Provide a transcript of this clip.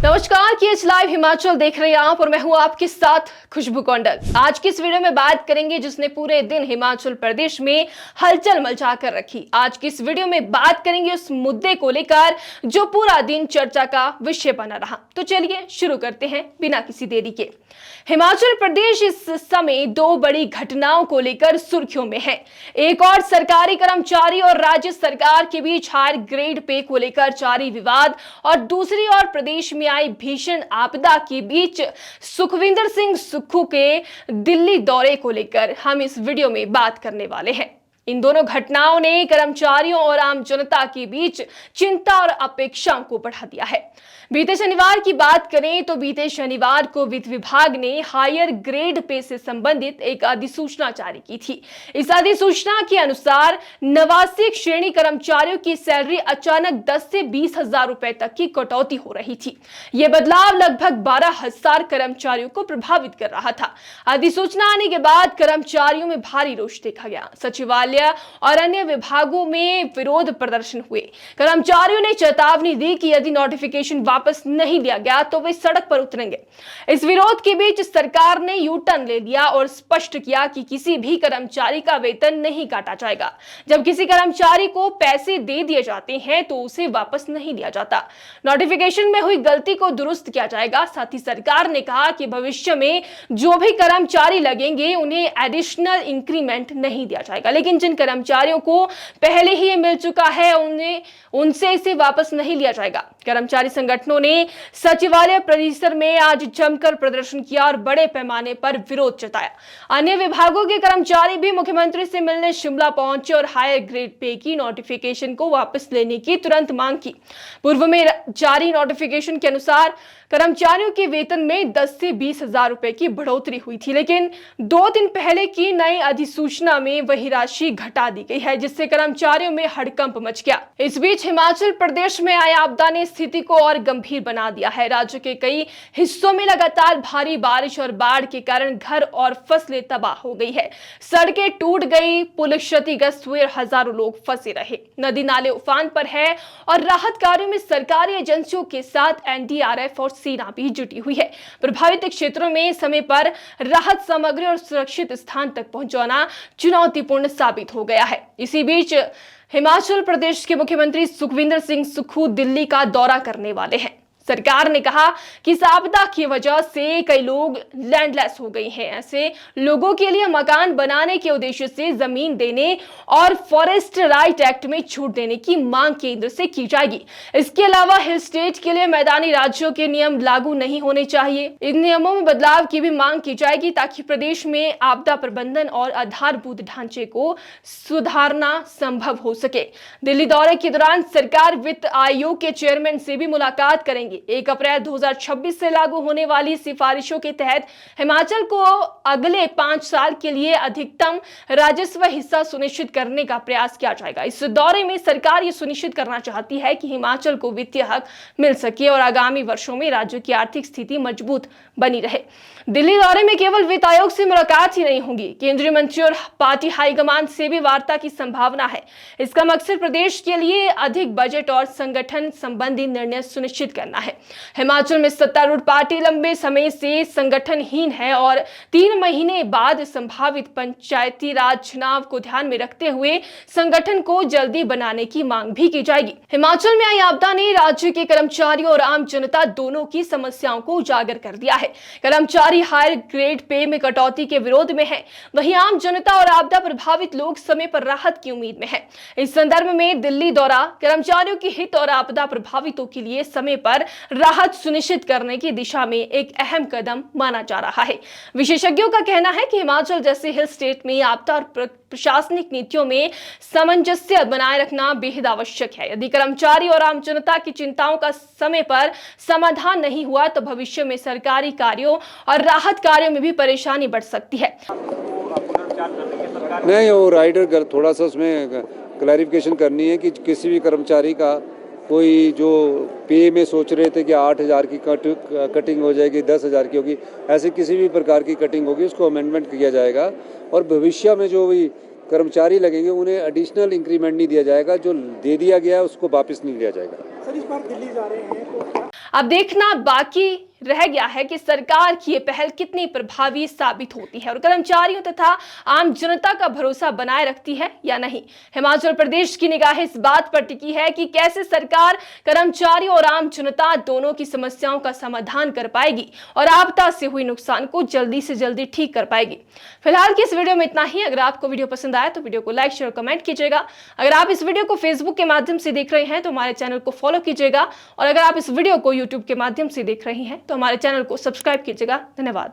नमस्कार, KH live Himachal देख रहे हैं आप और मैं हूं आपके साथ खुशबू कौंडल। आज की इस वीडियो में बात करेंगे जिसने पूरे दिन हिमाचल प्रदेश में हलचल मचा कर रखी। आज की इस वीडियो में बात करेंगे उस मुद्दे को लेकर जो पूरा दिन चर्चा का विषय बना रहा। तो चलिए शुरू करते हैं बिना किसी देरी के। हिमाचल प्रदेश इस समय दो बड़ी घटनाओं को लेकर सुर्खियों में है। एक और सरकारी कर्मचारी और राज्य सरकार के बीच हायर ग्रेड पे को लेकर जारी विवाद और दूसरी ओर प्रदेश में आई भीषण आपदा के बीच सुखविंदर सिंह सुक्खू के दिल्ली दौरे को लेकर हम इस वीडियो में बात करने वाले हैं। इन दोनों घटनाओं ने कर्मचारियों और आम जनता के बीच चिंता और अपेक्षाओं को बढ़ा दिया है। बीते शनिवार की बात करें तो बीते शनिवार को वित्त विभाग ने हायर ग्रेड पे से संबंधित एक अधिसूचना जारी की थी। इस अधिसूचना के अनुसार 89 श्रेणी कर्मचारियों की सैलरी अचानक 10 से 20 हजार रुपए तक की कटौती हो रही थी। यह बदलाव लगभग 12,000 कर्मचारियों को प्रभावित कर रहा था। अधिसूचना आने के बाद कर्मचारियों में भारी रोष देखा गया। सचिवालय और अन्य विभागों में विरोध प्रदर्शन हुए। कर्मचारियों ने चेतावनी दी कि यदि नोटिफिकेशन वापस नहीं लिया गया तो वे सड़क पर उतरेंगे। इस विरोध के बीच सरकार ने यू टर्न ले लिया और स्पष्ट किया कि किसी भी कर्मचारी का वेतन नहीं काटा जाएगा। जब किसी कर्मचारी को पैसे दे दिए जाते हैं तो उसे वापस नहीं लिया जाता। नोटिफिकेशन में हुई गलती को दुरुस्त किया जाएगा। साथ ही सरकार ने कहा कि भविष्य में जो भी कर्मचारी लगेंगे उन्हें एडिशनल इंक्रीमेंट नहीं दिया जाएगा, लेकिन जिन कर्मचारियों को पहले ही ये मिल चुका है उनसे इसे वापस नहीं लिया जाएगा। कर्मचारी संगठनों ने सचिवालय परिसर में आज जमकर प्रदर्शन किया और बड़े पैमाने पर विरोध जताया। अन्य विभागों के कर्मचारी भी मुख्यमंत्री से मिलने शिमला पहुंचे और हायर ग्रेड पे की नोटिफिकेशन को वापस लेने की तुरंत मांग की। पूर्व में जारी नोटिफिकेशन के अनुसार कर्मचारियों के वेतन में 10 से 20 हजार रुपए की बढ़ोतरी हुई थी, लेकिन 2 दिन पहले की नई अधिसूचना में वही राशि घटा दी गई है, जिससे कर्मचारियों में हड़कंप मच गया। इस बीच हिमाचल प्रदेश में आई आपदा ने स्थिति को और गंभीर बना दिया है। राज्य के कई हिस्सों में लगातार भारी बारिश और बाढ़ के कारण घर और फसलें तबाह हो गई है। सड़कें टूट गई, पुल क्षतिग्रस्त हुए, हजारों लोग फंसे रहे। नदी नाले उफान पर है और राहत कार्यों में सरकारी एजेंसियों के साथ एनडीआरएफ और सेना भी जुटी हुई है। प्रभावित क्षेत्रों में समय पर राहत सामग्री और सुरक्षित स्थान तक पहुंचाना चुनौतीपूर्ण साबित हो गया है। इसी बीच हिमाचल प्रदेश के मुख्यमंत्री सुखविंदर सिंह सुक्खू दिल्ली का दौरा करने वाले हैं। सरकार ने कहा कि इस आपदा की वजह से कई लोग लैंडलेस हो गए हैं। ऐसे लोगों के लिए मकान बनाने के उद्देश्य से जमीन देने और फॉरेस्ट राइट एक्ट में छूट देने की मांग केंद्र से की जाएगी। इसके अलावा हिल स्टेट के लिए मैदानी राज्यों के नियम लागू नहीं होने चाहिए। इन नियमों में बदलाव की भी मांग की जाएगी ताकि प्रदेश में आपदा प्रबंधन और आधारभूत ढांचे को सुधारना संभव हो सके। दिल्ली दौरे के दौरान सरकार वित्त आयोग के चेयरमैन से भी मुलाकात करेंगे। 1 अप्रैल 2026 से लागू होने वाली सिफारिशों के तहत हिमाचल को अगले 5 साल के लिए अधिकतम राजस्व हिस्सा सुनिश्चित करने का प्रयास किया जाएगा। इस दौरे में सरकार ये सुनिश्चित करना चाहती है कि हिमाचल को वित्तीय हक मिल सके और आगामी वर्षों में राज्य की आर्थिक स्थिति मजबूत बनी रहे। दिल्ली दौरे में केवल वित्त आयोग से मुलाकात ही नहीं होगी, केंद्रीय मंत्री और पार्टी हाईकमान से भी वार्ता की संभावना है। इसका मकसद प्रदेश के लिए अधिक बजट और संगठन संबंधी निर्णय सुनिश्चित करना है। हिमाचल में सत्तारूढ़ पार्टी लंबे समय से संगठनहीन है और 3 महीने बाद संभावित पंचायती राज चुनाव को ध्यान में रखते हुए संगठन को जल्दी बनाने की मांग भी की जाएगी। हिमाचल में आई आपदा ने राज्य के कर्मचारियों और आम जनता दोनों की समस्याओं को उजागर कर दिया है। कर्मचारी हायर ग्रेड पे में कटौती के विरोध में है, वहीं आम जनता और आपदा प्रभावित लोग समय पर राहत की उम्मीद में है। इस संदर्भ में दिल्ली दौरा कर्मचारियों के हित और आपदा प्रभावितों के लिए समय पर राहत सुनिश्चित करने की दिशा में एक अहम कदम माना जा रहा है। विशेषज्ञों का कहना है कि हिमाचल जैसे हिल स्टेट में आपदा और प्रशासनिक नीतियों में सामंजस्य बनाए रखना बेहद आवश्यक है। यदि कर्मचारी और आम जनता की चिंताओं का समय पर समाधान नहीं हुआ तो भविष्य में सरकारी कार्यों और राहत कार्यों में भी परेशानी बढ़ सकती है। नहीं, वो राइडर थोड़ा सा उसमें क्लैरिफिकेशन करनी है कि किसी भी कर्मचारी का कोई जो पे में सोच रहे थे कि 8,000 की कटिंग हो जाएगी, 10,000 की होगी, ऐसे किसी भी प्रकार की कटिंग होगी उसको अमेंडमेंट किया जाएगा और भविष्य में जो भी कर्मचारी लगेंगे उन्हें एडिशनल इंक्रीमेंट नहीं दिया जाएगा। जो दे दिया गया है उसको वापस नहीं लिया जाएगा। इस बार दिल्ली जा रहे हैं तो क्या अब देखना बाकी रह गया है कि सरकार की ये पहल कितनी प्रभावी साबित होती है और कर्मचारियों तथा आम जनता का भरोसा बनाए रखती है या नहीं। हिमाचल प्रदेश की निगाहें इस बात पर टिकी है कि कैसे सरकार कर्मचारियों और आम जनता दोनों की समस्याओं का समाधान कर पाएगी और आपदा से हुई नुकसान को जल्दी से जल्दी ठीक कर पाएगी। फिलहाल की इस वीडियो में इतना ही। अगर आपको वीडियो पसंद आया तो वीडियो को लाइक शेयर कमेंट कीजिएगा। अगर आप इस वीडियो को फेसबुक के माध्यम से देख रहे हैं तो हमारे चैनल को फॉलो कीजिएगा और अगर आप इस वीडियो को यूट्यूब के माध्यम से देख रहे हैं तो हमारे चैनल को सब्सक्राइब कीजिएगा। धन्यवाद।